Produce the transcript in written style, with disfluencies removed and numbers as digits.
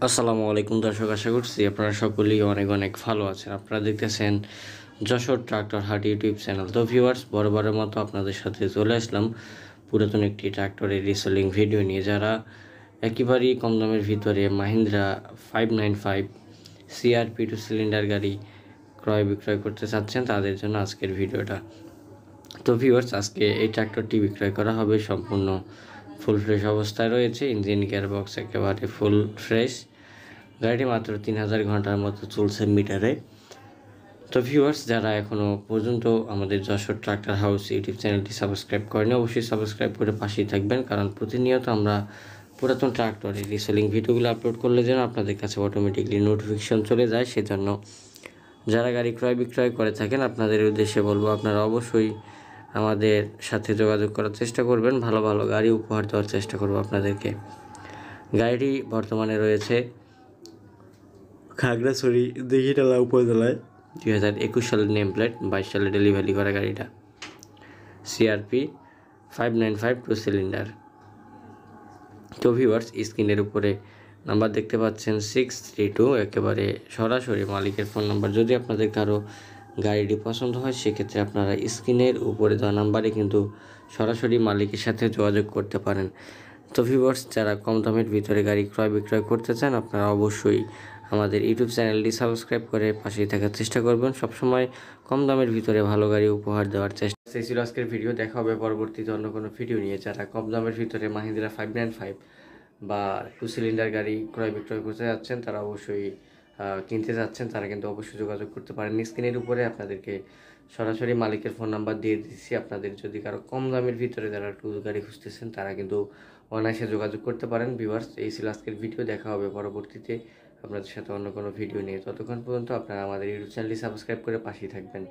আসসালামু আলাইকুম দর্শক, আশা করছি আপনারা সকলেই অনেক অনেক ভালো আছেন। আপনারা দেখতেছেন যশোর ট্রাক্টর হাট ইউটিউব চ্যানেল। তো ভিউয়ার্স, বরাবরের মতো আপনাদের সাথে চলে আসলাম পুরাতন একটি ট্রাক্টরের রিসেলিং ভিডিও নিয়ে। যারা একেবারেই কম দামের ভিতরে মাহিন্দ্রা 595 সিআরপি টু সিলিন্ডার গাড়ি ক্রয় বিক্রয় করতে চাচ্ছেন, তাদের জন্য আজকের ভিডিওটা। তো ভিউয়ার্স, আজকে এই ট্রাক্টরটি বিক্রয় করা হবে সম্পূর্ণ ফুল ফ্রেশ অবস্থায় রয়েছে। ইঞ্জিন গিয়ারবক্স একেবারে ফুল ফ্রেশ। গাড়িটি মাত্র 3000 ঘন্টার মতো চলছে মিটারে। তো ভিউয়ার্স, যারা এখনও পর্যন্ত আমাদের যশোর ট্রাক্টর হাউস ইউটিউব চ্যানেলটি সাবস্ক্রাইব করেনি, অবশ্যই সাবস্ক্রাইব করে পাশেই থাকবেন, কারণ প্রতিনিয়ত আমরা পুরাতন ট্রাক্টরের রিসেলিং ভিডিওগুলো আপলোড করলে যেন আপনাদের কাছে অটোমেটিকলি নোটিফিকেশন চলে যায়। সেজন্য যারা গাড়ি ক্রয় বিক্রয় করে থাকেন, আপনাদের উদ্দেশ্যে বলবো আপনারা অবশ্যই আমাদের সাথে যোগাযোগ করার চেষ্টা করবেন। ভালো ভালো গাড়ি উপহার দেওয়ার চেষ্টা করবো আপনাদেরকে। গাড়িটি বর্তমানে রয়েছে খাগড়াছড়ি দিঘিনালা উপজেলায়। 2021 সালের নেম প্লেট, 22 সালে ডেলিভারি করা গাড়িটা। CRP 595 two cylinder. তো ভিউয়ার্স, স্ক্রিনের উপরে নাম্বার দেখতে পাচ্ছেন 632, একেবারে সরাসরি মালিকের ফোন নাম্বার। যদি আপনাদের কারো গাড়িটি পছন্দ হয়, সেক্ষেত্রে আপনারা স্ক্রিনের উপরে দেওয়া নাম্বারে কিন্তু সরাসরি মালিকের সাথে যোগাযোগ করতে পারেন। তো ভিউয়ার্স, যারা কম দামের ভিতরে গাড়ি ক্রয় বিক্রয় করতে চান, আপনারা অবশ্যই আমাদের ইউটিউব চ্যানেলটি সাবস্ক্রাইব করে পাশেই থাকার চেষ্টা করবেন। সবসময় কম দামের ভিতরে ভালো গাড়ি উপহার দেওয়ার চেষ্টা। সেই ছিল আজকের ভিডিও। দেখা হবে পরবর্তীতে অন্য কোনো ভিডিও নিয়ে। যারা কম দামের ভিতরে মাহিন্দ্রা 595 বা 2 সিলিন্ডার গাড়ি ক্রয় বিক্রয় করতে যাচ্ছেন, তারা অবশ্যই কিনতে যাচ্ছেন, তারা কিন্তু অবশ্যই যোগাযোগ করতে পারেন। স্ক্রিনের উপরে আপনাদেরকে সরাসরি মালিকের ফোন নাম্বার দিয়ে দিচ্ছি। আপনাদের যদি কারো কম দামের ভিতরে যারা টু গাড়ি খুঁজতেছেন, তারা কিন্তু অনায়াসে যোগাযোগ করতে পারেন। ভিউয়ার্স, এই ছিল আজকের ভিডিও। দেখা হবে পরবর্তীতে আপনাদের সাথে অন্য কোনো ভিডিও নিয়ে। ততক্ষণ পর্যন্ত আপনারা আমাদের ইউটিউব চ্যানেলটি সাবস্ক্রাইব করে পাশেই থাকবেন।